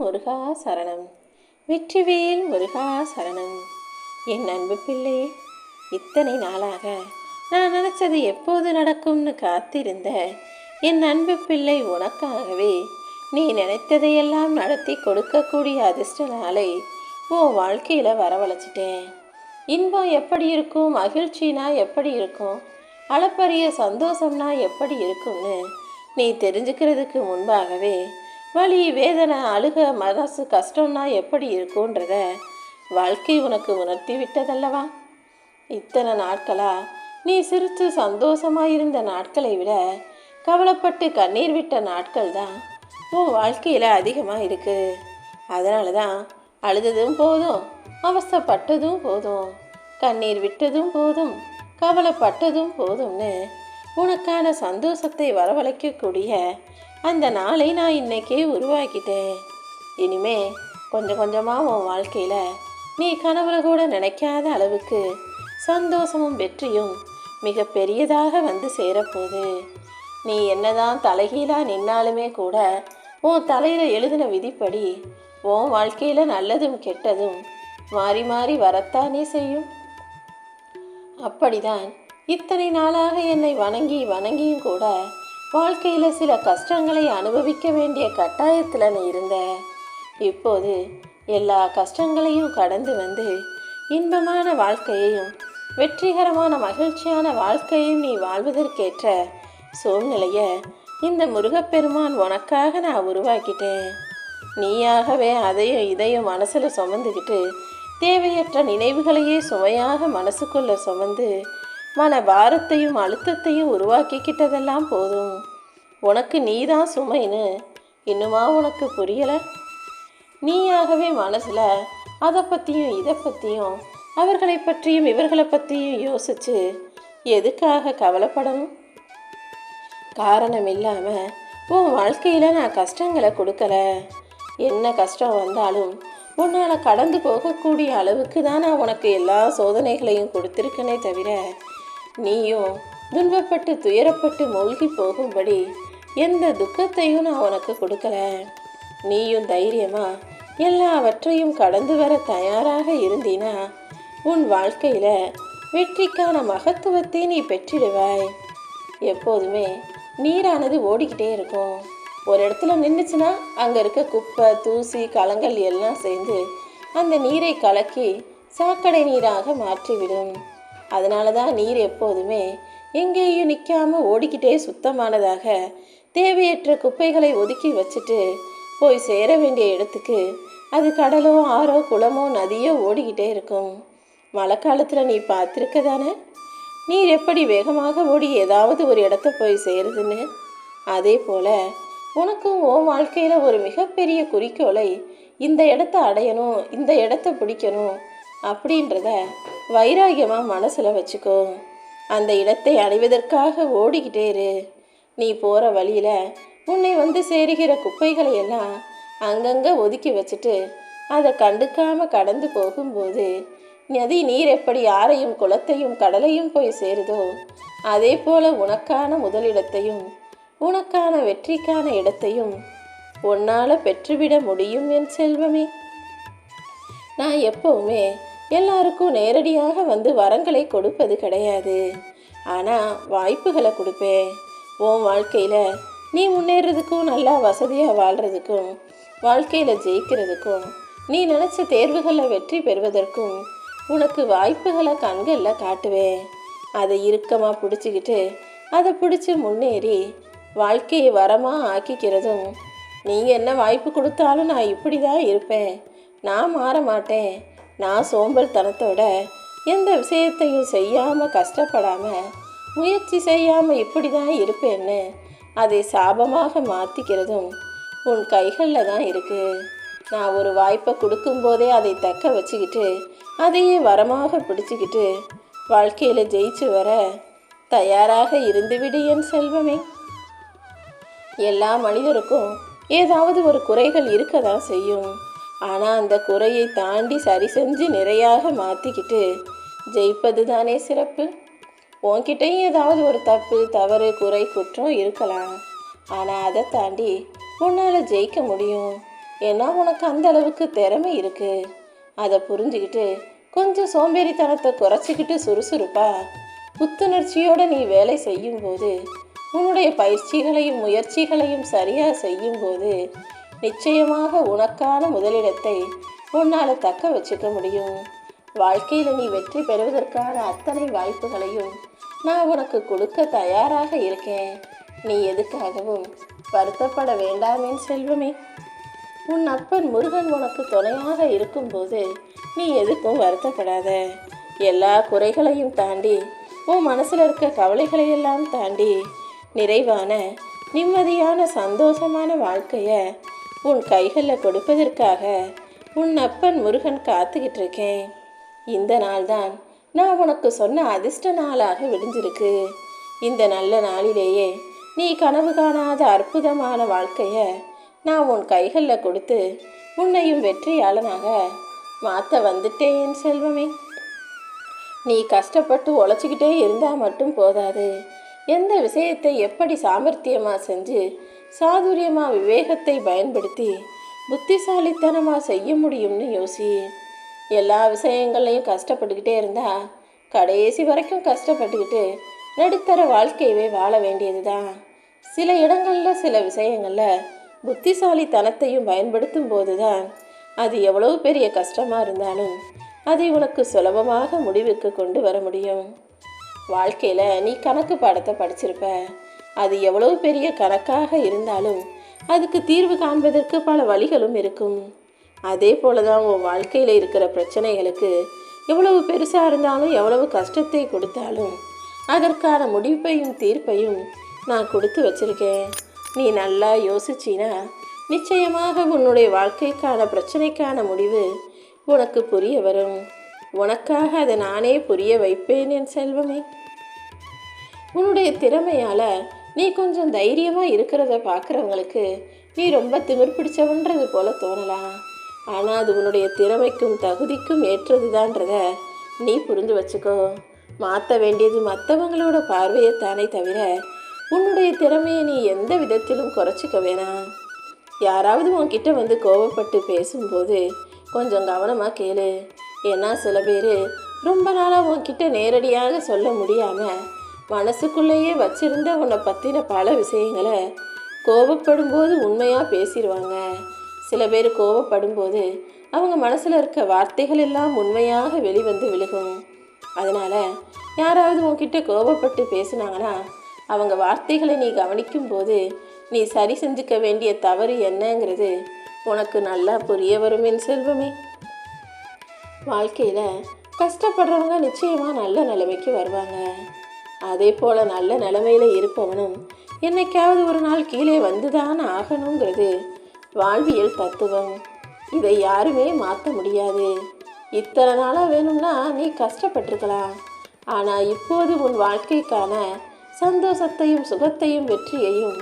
முருகா சரணம். வெற்றிவேல் முருகா சரணம். என் அன்பு பிள்ளை, இத்தனை நாளாக நான் நினச்சது எப்போது நடக்கும்னு காத்திருந்த என் அன்பு பிள்ளை, உனக்காகவே நீ நினைத்ததையெல்லாம் நடத்தி கொடுக்கக்கூடிய அதிர்ஷ்ட நாளை உன் வாழ்க்கையில் வரவழைச்சிட்டேன். இன்பம் எப்படி இருக்கும், மகிழ்ச்சினா எப்படி இருக்கும், அளப்பரிய சந்தோஷம்னா எப்படி இருக்கும்னு நீ தெரிஞ்சுக்கிறதுக்கு முன்பாகவே வலி, வேதனை, அழுக, மனசு கஷ்டம்னா எப்படி இருக்குன்றத வாழ்க்கை உனக்கு உணர்த்தி விட்டதல்லவா? இத்தனை நாட்களா நீ சிரித்து சந்தோஷமாக இருந்த நாட்களை விட கவலைப்பட்டு கண்ணீர் விட்ட நாட்கள் தான் உன் வாழ்க்கையில் அதிகமாக இருக்குது. அதனால தான் அழுததும் போதும், அவஸ்தைப்பட்டதும் போதும், கண்ணீர் விட்டதும் போதும், கவலைப்பட்டதும் போதும்னு உனக்கான சந்தோஷத்தை வரவழைக்கக்கூடிய அந்த நாளை நான் இன்னைக்கே உருவாக்கிட்டேன். இனிமே கொஞ்சம் கொஞ்சமாக உன் வாழ்க்கையில் நீ கனவுல கூட நினைக்காத அளவுக்கு சந்தோஷமும் வெற்றியும் மிக பெரியதாக வந்து சேரப்போகுது. நீ என்னதான் தலைகீழாக நின்னாலுமே கூட உன் தலையில் எழுதின விதிப்படி உன் வாழ்க்கையில் நல்லதும் கெட்டதும் மாறி மாறி வரத்தானே செய்யும். அப்படிதான் இத்தனை நாளாக என்னை வணங்கியும் கூட வாழ்க்கையில் சில கஷ்டங்களை அனுபவிக்க வேண்டிய கட்டாயத்தில் நீ இருந்த. இப்போது எல்லா கஷ்டங்களையும் கடந்து வந்து இன்பமான வாழ்க்கையையும் வெற்றிகரமான மகிழ்ச்சியான வாழ்க்கையும் நீ வாழ்வதற்கேற்ற சூழ்நிலையை இந்த முருகப்பெருமான் உனக்காக நான் உருவாக்கிட்டேன். நீயாகவே அதையும் இதையும் மனசில் சுமந்துக்கிட்டு தேவையற்ற நினைவுகளையே சுமையாக மனசுக்குள்ளே சுமந்து மன பாரத்தையும் அழுத்தத்தையும் உருவாக்கிக்கிட்டதெல்லாம் போதும். உனக்கு நீதான் சுமைன்னு இன்னுமா உனக்கு புரியலை? நீயாகவே மனசில் அதை பற்றியும் இதை பற்றியும் அவர்களை பற்றியும் இவர்களை பற்றியும் யோசித்து எதுக்காக கவலைப்படணும்? காரணம் இல்லாமல் உன் வாழ்க்கையில் நான் கஷ்டங்களை கொடுக்கல. என்ன கஷ்டம் வந்தாலும் உன்னால் கடந்து போகக்கூடிய அளவுக்கு தான் நான் உனக்கு எல்லா சோதனைகளையும் கொடுத்துருக்கனே தவிர நீயும் துன்பப்பட்டு துயரப்பட்டு மூழ்கி போகும்படி எந்த துக்கத்தையும் நான் உனக்கு கொடுக்கல. நீயும் தைரியமாக எல்லாவற்றையும் கடந்து வர தயாராக இருந்தீனா உன் வாழ்க்கையில் வெற்றிக்கான மகத்துவத்தை நீ பெற்றிடுவாய். எப்போதுமே நீரானது ஓடிக்கிட்டே இருக்கும். ஒரு இடத்துல நின்றுச்சுன்னா அங்கே இருக்க குப்பை, தூசி, கலங்கள் எல்லாம் சேர்ந்து அந்த நீரை கலக்கி சாக்கடை நீராக மாற்றிவிடும். அதனால தான் நீர் எப்போதுமே எங்கேயும் நிற்காமல் ஓடிக்கிட்டே சுத்தமானதாக தேவையற்ற குப்பைகளை ஒதுக்கி வச்சுட்டு போய் சேர வேண்டிய இடத்துக்கு அது கடலோ ஆறோ குளமோ நதியோ ஓடிக்கிட்டே இருக்கும். மழை காலத்தில் நீ பார்த்துருக்க தானே நீர் எப்படி வேகமாக ஓடி ஏதாவது ஒரு இடத்த போய் சேருதுன்னு? அதே போல் உனக்கும் உன் வாழ்க்கையில் ஒரு மிகப்பெரிய குறிக்கோளை இந்த இடத்த அடையணும், இந்த இடத்த பிடிக்கணும் அப்படின்றத வைராகியமாக மனசில் வச்சுக்கோ. அந்த இடத்தை அடைவதற்காக ஓடிக்கிட்டே இரு. நீ போகிற வழியில் உன்னை வந்து சேருகிற குப்பைகளை எல்லாம் அங்கங்கே ஒதுக்கி வச்சுட்டு அதை கண்டுக்காமல் கடந்து போகும்போது நதி நீர் எப்படி ஆறையும் குளத்தையும் கடலையும் போய் சேருதோ அதே போல் உனக்கான முதலிடத்தையும் உனக்கான வெற்றிக்கான இடத்தையும் உன்னால் பெற்றுவிட முடியும் என் செல்வமே. நான் எப்போவுமே எல்லாருக்கும் நேரடியாக வந்து வரங்களை கொடுப்பது கிடையாது. ஆனால் வாய்ப்புகளை கொடுப்பேன். உன் வாழ்க்கையில் நீ முன்னேறதுக்கும் நல்லா வசதியாக வாழ்கிறதுக்கும் வாழ்க்கையில் ஜெயிக்கிறதுக்கும் நீ நினச்ச தேர்வுகளில் வெற்றி பெறுவதற்கும் உனக்கு வாய்ப்புகளை கண்களில் காட்டுவேன். அதை இறுக்கமாக பிடிச்சிக்கிட்டு அதை பிடிச்சி முன்னேறி வாழ்க்கையை வரமாக ஆக்கிக்கிறதும். நீங்கள் என்ன வாய்ப்பு கொடுத்தாலும் நான் இப்படி தான் இருப்பேன், நான் மாற மாட்டேன், நான் சோம்பல்தனத்தோட எந்த விஷயத்தையும் செய்யாமல் கஷ்டப்படாமல் முயற்சி செய்யாமல் இப்படி தான் இருப்பேன்னு அதை சாபமாக மாற்றிக்கிறதும் உன் கைகளில் தான் இருக்குது. நான் ஒரு வாய்ப்பை கொடுக்கும்போதே அதை தக்க வச்சுக்கிட்டு அதையே வரமாக பிடிச்சிக்கிட்டு வாழ்க்கையில் ஜெயிச்சு வர தயாராக இருந்துவிடு என் செல்வமே. எல்லா மனிதருக்கும் ஏதாவது ஒரு குறைகள் இருக்க தான் செய்யும். ஆனால் அந்த குறையை தாண்டி சரி செஞ்சு நிறையாக மாற்றிக்கிட்டு ஜெயிப்பது தானே சிறப்பு. உன்கிட்டையும் ஏதாவது ஒரு தப்பு, தவறு, குறை, குற்றம் இருக்கலாம். ஆனால் அதை தாண்டி உன்னால் ஜெயிக்க முடியும். ஏன்னா உனக்கு அந்த அளவுக்கு திறமை இருக்கு. அதை புரிஞ்சுக்கிட்டு கொஞ்சம் சோம்பேறித்தனத்தை குறைச்சிக்கிட்டு சுறுசுறுப்பா புத்துணர்ச்சியோடு நீ வேலை செய்யும்போது, உன்னுடைய பயிற்சிகளையும் முயற்சிகளையும் சரியாக செய்யும்போது நிச்சயமாக உனக்கான முதலிடத்தை உன்னால் தக்க வச்சுக்க முடியும். வாழ்க்கையில் நீ வெற்றி பெறுவதற்கான அத்தனை வாய்ப்புகளையும் நான் உனக்கு கொடுக்க தயாராக இருக்கேன். நீ எதுக்காகவும் வருத்தப்பட வேண்டாமேன் செல்வமே. உன் அப்பன் முருகன் உனக்கு துணையாக இருக்கும்போது நீ எதுக்கும் வருத்தப்படாத. எல்லா குறைகளையும் தாண்டி உன் மனசில் இருக்க கவலைகளையெல்லாம் தாண்டி நிறைவான நிம்மதியான சந்தோஷமான வாழ்க்கையை உன் கைகளில் கொடுப்பதற்காக உன் அப்பன் முருகன் காத்துக்கிட்டு இருக்கேன். இந்த நாள் தான் நான் உனக்கு சொன்ன அதிர்ஷ்ட நாளாக விடிஞ்சிருக்கு. இந்த நல்ல நாளிலேயே நீ கனவு காணாத அற்புதமான வாழ்க்கையை நான் உன் கைகளில் கொடுத்து உன்னையும் வெற்றியாளனாக மாற்ற வந்துட்டேன் என் செல்வமே. நீ கஷ்டப்பட்டு உழைச்சிக்கிட்டே இருந்தால் மட்டும் போதாது. எந்த விஷயத்தை எப்படி சாமர்த்தியமாக செஞ்சு சாதுரியமாக விவேகத்தை பயன்படுத்தி புத்திசாலித்தனமாக செய்ய முடியும்னு யோசி. எல்லா விஷயங்கள்லையும் கஷ்டப்பட்டுக்கிட்டே இருந்தால் கடைசி வரைக்கும் கஷ்டப்பட்டுக்கிட்டு நடுத்தர வாழ்க்கையவே வாழ வேண்டியது தான். சில இடங்களில் சில விஷயங்களில் புத்திசாலித்தனத்தையும் பயன்படுத்தும் போது தான் அது எவ்வளவு பெரிய கஷ்டமாக இருந்தாலும் அதை உனக்கு சுலபமாக முடிவுக்கு கொண்டு வர முடியும். வாழ்க்கையில் நீ கணக்கு பாடத்தை படிச்சிருப்ப. அது எவ்வளவு பெரிய கணக்காக இருந்தாலும் அதுக்கு தீர்வு காண்பதற்கு பல வழிகளும் இருக்கும். அதே போல தான் உன் வாழ்க்கையில் இருக்கிற பிரச்சனைகளுக்கு எவ்வளவு பெருசாக இருந்தாலும் எவ்வளவு கஷ்டத்தை கொடுத்தாலும் அதற்கான முடிவையும் தீர்ப்பையும் நான் கொடுத்து வச்சிருக்கேன். நீ நல்லா யோசிச்சினா நிச்சயமாக உன்னுடைய வாழ்க்கைக்கான பிரச்சனைக்கான முடிவு உனக்கு புரிய வரும். உனக்காக அதை நானே புரிய வைப்பேன் என் செல்வமே. உன்னுடைய திறமையால் நீ கொஞ்சம் தைரியமாக இருக்கிறத பார்க்குறவங்களுக்கு நீ ரொம்ப திமிர் பிடிச்சவன்றது போல தோணலாம். ஆனால் அது உன்னுடைய திறமைக்கும் தகுதிக்கும் ஏற்றது தான்றத நீ புரிஞ்சு வச்சுக்கோ. மாற்ற வேண்டியது மற்றவங்களோட பார்வையைத்தானே தவிர உன்னுடைய திறமையை நீ எந்த விதத்திலும் குறைச்சிக்க வேணாம். யாராவது உன்கிட்ட வந்து கோபப்பட்டு பேசும்போது கொஞ்சம் கவனமாக கேளு. ஏன்னா சில பேர் ரொம்ப நாளாக உன்கிட்ட நேரடியாக சொல்ல முடியாமல் மனசுக்குள்ளேயே வச்சிருந்த உன்னை பற்றின பல விஷயங்களை கோபப்படும் போது உண்மையாக பேசிடுவாங்க. சில பேர் கோபப்படும் அவங்க மனசில் இருக்க வார்த்தைகள் எல்லாம் உண்மையாக வெளிவந்து விழுகும். அதனால் யாராவது உன்கிட்ட கோபப்பட்டு பேசுனாங்கன்னா அவங்க வார்த்தைகளை நீ கவனிக்கும் போது நீ சரி செஞ்சுக்க வேண்டிய தவறு என்னங்கிறது உனக்கு நல்லா புரிய வரும் என் செல்வமே. வாழ்க்கையில் கஷ்டப்படுறவங்க நிச்சயமாக நல்ல நிலைமைக்கு வருவாங்க. அதே போல் நல்ல நிலைமையில் இருப்பவனும் என்னைக்காவது ஒரு நாள் கீழே வந்துதான் ஆகணுங்கிறது வாழ்வியல் தத்துவம். இதை யாருமே மாற்ற முடியாது. இத்தனை நாளாக வேணும்னா நீ கஷ்டப்பட்டிருக்கலாம். ஆனால் இப்போது உன் வாழ்க்கைக்கான சந்தோஷத்தையும் சுகத்தையும் வெற்றியையும்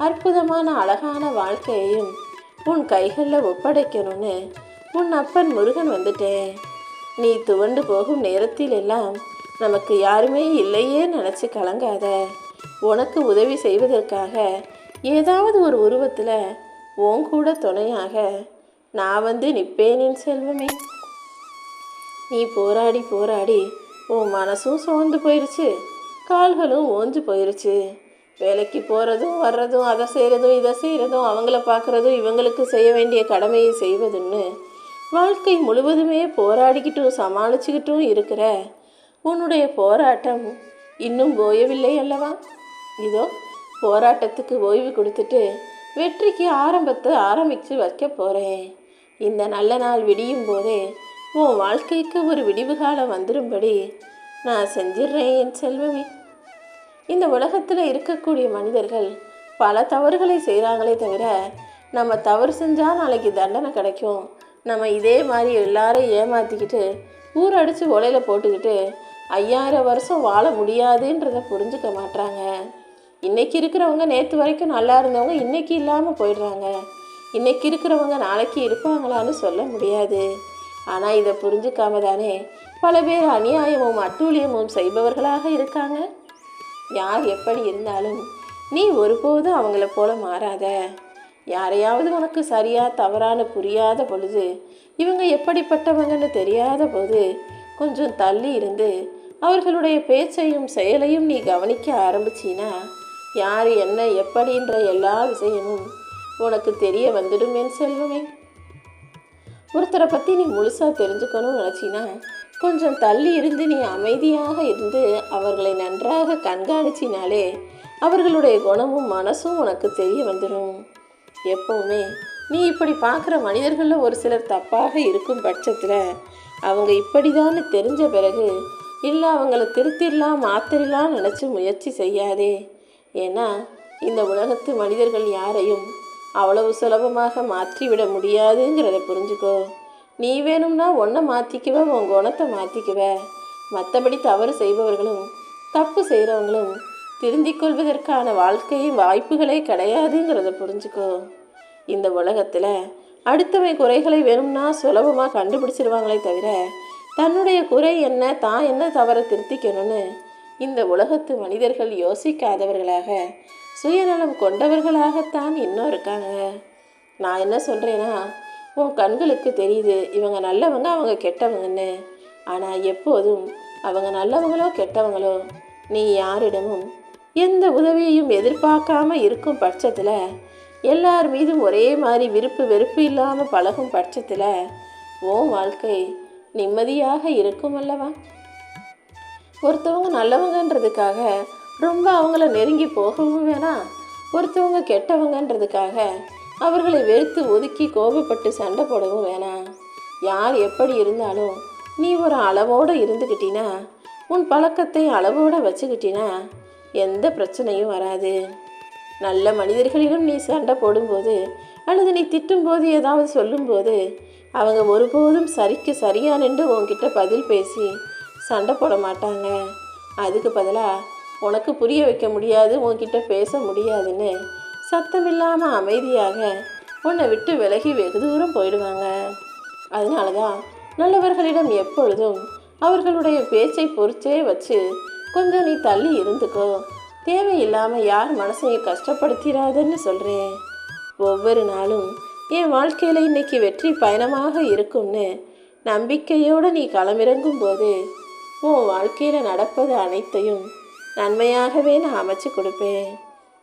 அற்புதமான அழகான வாழ்க்கையையும் உன் கைகளில் ஒப்படைக்கணும்னு உன் அப்பன் முருகன் வந்துட்டேன். நீ துவண்டு போகும் நேரத்தில் எல்லாம் நமக்கு யாருமே இல்லையே நினச்சி கலங்காத. உனக்கு உதவி செய்வதற்காக ஏதாவது ஒரு உருவத்தில் உன் கூட துணையாக நான் வந்து நிற்பேனின் செல்வமே. நீ போராடி போராடி உன் மனசும் சோர்ந்து போயிடுச்சு, கால்களும் ஓஞ்சு போயிடுச்சு. வேலைக்கு போகிறதும் வர்றதும் அதை செய்கிறதும் இதை செய்கிறதும் அவங்கள பார்க்குறதும் இவங்களுக்கு செய்ய வேண்டிய கடமையை செய்வதுன்னு வாழ்க்கை முழுவதுமே போராடிக்கிட்டும் சமாளிச்சுக்கிட்டும் இருக்கிற உன்னுடைய போராட்டம் இன்னும் ஓயவில்லை அல்லவா? இதோ போராட்டத்துக்கு ஓய்வு கொடுத்துட்டு வெற்றிக்கு ஆரம்பத்தை ஆரம்பித்து வைக்க போகிறேன். இந்த நல்ல நாள் விடியும் போதே உன் வாழ்க்கைக்கு ஒரு விடிவு காலம் வந்துடும்படி நான் செஞ்சிடுறேன் என் செல்வமே. இந்த உலகத்தில் இருக்கக்கூடிய மனிதர்கள் பல தவறுகளை செய்கிறாங்களே தவிர நம்ம தவறு செஞ்சால் நாளைக்கு தண்டனை கிடைக்கும், நம்ம இதே மாதிரி எல்லாரும் ஏமாற்றிக்கிட்டு ஊரடிச்சு உலையில் போட்டுக்கிட்டு 5000 வருஷம் வாழ முடியாதுன்றதை புரிஞ்சுக்க மாட்டாங்க. இன்றைக்கி இருக்கிறவங்க நேற்று வரைக்கும் நல்லா இருந்தவங்க இன்றைக்கி இல்லாமல் போயிடுறாங்க. இன்றைக்கி இருக்கிறவங்க நாளைக்கு இருப்பாங்களான்னு சொல்ல முடியாது. ஆனால் இதை புரிஞ்சுக்காம தானே பல பேர் அநியாயமும் அட்டூழியமும் செய்பவர்களாக இருக்காங்க. யார் எப்படி இருந்தாலும் நீ ஒருபோதும் அவங்கள போல மாறாத. யாரையாவது உனக்கு சரியா தவறான புரியாத பொழுது, இவங்க எப்படிப்பட்டவங்கன்னு தெரியாத போது கொஞ்சம் தள்ளி இருந்து அவர்களுடைய பேச்சையும் செயலையும் நீ கவனிக்க ஆரம்பிச்சினா யார் என்ன எப்படின்ற எல்லா விஷயமும் உனக்கு தெரிய வந்துடும் என் செல்வமே. ஒருத்தரை பற்றி நீ முழுசாக தெரிஞ்சுக்கணும்னு நினச்சினா கொஞ்சம் தள்ளி இருந்து நீ அமைதியாக இருந்து அவர்களை நன்றாக கண்காணிச்சினாலே அவர்களுடைய குணமும் மனசும் உனக்கு தெரிய வந்துடும். எப்பவுமே நீ இப்படி பார்க்குற மனிதர்களில் ஒரு சிலர் தப்பாக இருக்கும் பட்சத்தில் அவங்க இப்படிதான்னு தெரிஞ்ச பிறகு இல்லை அவங்கள திருத்திடலாம் மாத்திரலாம் நினச்சி முயற்சி செய்யாதே. ஏன்னா இந்த உலகத்து மனிதர்கள் யாரையும் அவ்வளவு சுலபமாக மாற்றிவிட முடியாதுங்கிறத புரிஞ்சுக்கோ. நீ வேணும்னா ஒன்றை மாற்றிக்குவ, உன் குணத்தை மாற்றிக்குவ. மற்றபடி தவறு செய்பவர்களும் தப்பு செய்கிறவங்களும் திருந்திக் கொள்வதற்கான வாழ்க்கையும் வாய்ப்புகளே கிடையாதுங்கிறத புரிஞ்சுக்கோ. இந்த உலகத்தில் அடுத்தவன் குறைகளை வேணும்னா சுலபமாக கண்டுபிடிச்சிருவாங்களே தவிர தன்னுடைய குறை என்ன தான் என்ன தவறை திருத்திக்கணும்னு இந்த உலகத்து மனிதர்கள் யோசிக்காதவர்களாக சுயநலம் கொண்டவர்களாகத்தான் இன்னும் இருக்காங்க. நான் என்ன சொல்கிறேன்னா, உன் கண்களுக்கு தெரியுது இவங்க நல்லவங்க அவங்க கெட்டவங்கன்னு. ஆனால் எப்போதும் அவங்க நல்லவங்களோ கெட்டவங்களோ நீ யாரிடமும் எந்த உதவியையும் எதிர்பார்க்காம இருக்கும் பட்சத்தில், எல்லார் மீதும் ஒரே மாதிரி விருப்பு வெறுப்பு இல்லாமல் பழகும் பட்சத்தில் உன் வாழ்க்கை நிம்மதியாக இருக்கும் அல்லவா? ஒருத்தவங்க நல்லவங்கன்றதுக்காக ரொம்ப அவங்கள நெருங்கி போகவும் வேணாம், ஒருத்தவங்க கெட்டவங்கன்றதுக்காக அவர்களை வெறுத்து ஒதுக்கி கோபப்பட்டு சண்டை போடவும் வேணாம். யார் எப்படி இருந்தாலும் நீ ஒரு அளவோடு இருந்துக்கிட்டினா, உன் பழக்கத்தை அளவோடு வச்சுக்கிட்டினா எந்த பிரச்சனையும் வராது. நல்ல மனிதர்களிடம் நீ சண்டை போடும்போது அல்லது நீ திட்டும்போது ஏதாவது சொல்லும்போது அவங்க ஒருபோதும் சரிக்கு சரியாக நின்று உன்கிட்ட பதில் பேசி சண்டை போட மாட்டாங்க. அதுக்கு பதிலாக உனக்கு புரிய வைக்க முடியாது, உன்கிட்ட பேச முடியாதுன்னு சத்தமில்லாமல் அமைதியாக உன்னை விட்டு விலகி வெகு தூரம் போயிடுவாங்க. அதனால தான் நல்லவர்களிடம் எப்பொழுதும் அவர்களுடைய பேச்சை பொறுத்தே வச்சு கொஞ்சம் நீ தள்ளி இருந்துக்கோ. தேவையில்லாமல் யார் மனசையும் கஷ்டப்படுத்திடாதுன்னு சொல்கிறேன். ஒவ்வொரு நாளும் என் வாழ்க்கையில் இன்னைக்கு வெற்றி பயணமாக இருக்கும்னு நம்பிக்கையோடு நீ களமிறங்கும் போது உன் வாழ்க்கையில் நடப்பது அனைத்தையும் நன்மையாகவே நான் அமைச்சு கொடுப்பேன்.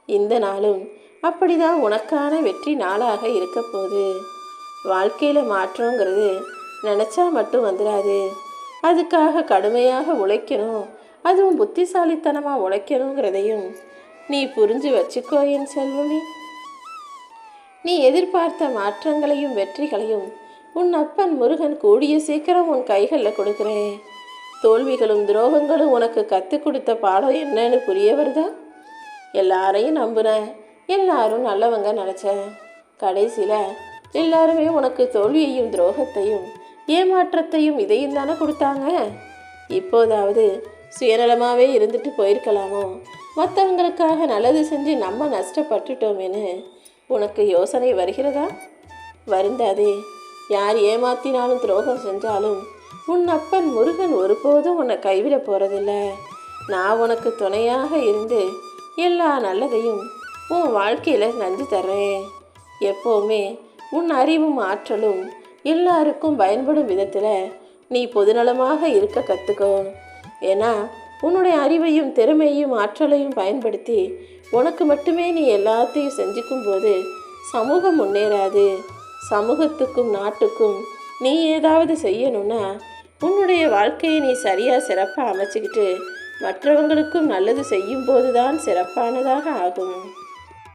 இந்த நாளும் அப்படிதான் உனக்கான வெற்றி நாளாக இருக்க போகுது. வாழ்க்கையில் மாற்றங்கிறது நினச்சா மட்டும் வந்துடாது. அதுக்காக கடுமையாக உழைக்கணும், அதுவும் புத்திசாலித்தனமாக உழைக்கணுங்கிறதையும் நீ புரிஞ்சு வச்சுக்கோ என் செல்வமே. நீ எதிர்பார்த்த மாற்றங்களையும் வெற்றிகளையும் உன் அப்பன் முருகன் கூடிய சீக்கிரம் உன் கைகளில் கொடுக்குறேன். தோல்விகளும் துரோகங்களும் உனக்கு கற்றுக் கொடுத்த பாடம் என்னன்னு புரிய வருதா? எல்லாரையும் நம்புனேன், எல்லாரும் நல்லவங்க நினச்சேன். கடைசியில் எல்லாருமே உனக்கு தோல்வியையும் துரோகத்தையும் ஏமாற்றத்தையும் இதையும் தானே கொடுத்தாங்க. இப்போதாவது சுயநலமாகவே இருந்துட்டு போயிருக்கலாமோ? மற்றவங்களுக்காக நல்லது செஞ்சு நம்ம நஷ்டப்பட்டுட்டோமேன்னு உனக்கு யோசனை வருகிறதா? வருந்தாதே. யார் ஏமாத்தினாலும் துரோகம் செஞ்சாலும் உன் அப்பன் முருகன் ஒருபோதும் உன்னை கைவிட போகிறதில்ல. நான் உனக்கு துணையாக இருந்து எல்லா நல்லதையும் உன் வாழ்க்கையில் நஞ்சு தர்றேன். எப்போவுமே உன் அறிவும் ஆற்றலும் எல்லாருக்கும் பயன்படும் விதத்தில் நீ பொதுநலமாக இருக்க கற்றுக்கோ. ஏன்னா உன்னுடைய அறிவையும் திறமையும் ஆற்றலையும் பயன்படுத்தி உனக்கு மட்டுமே நீ எல்லாத்தையும் செஞ்சுக்கும் போது சமூகம் முன்னேறாது. சமூகத்துக்கும் நாட்டுக்கும் நீ ஏதாவது செய்யணும்னா உன்னுடைய வாழ்க்கையை நீ சரியாக சிறப்பாக அமைச்சிக்கிட்டு மற்றவங்களுக்கும் நல்லது செய்யும் போது தான் சிறப்பானதாக ஆகும்.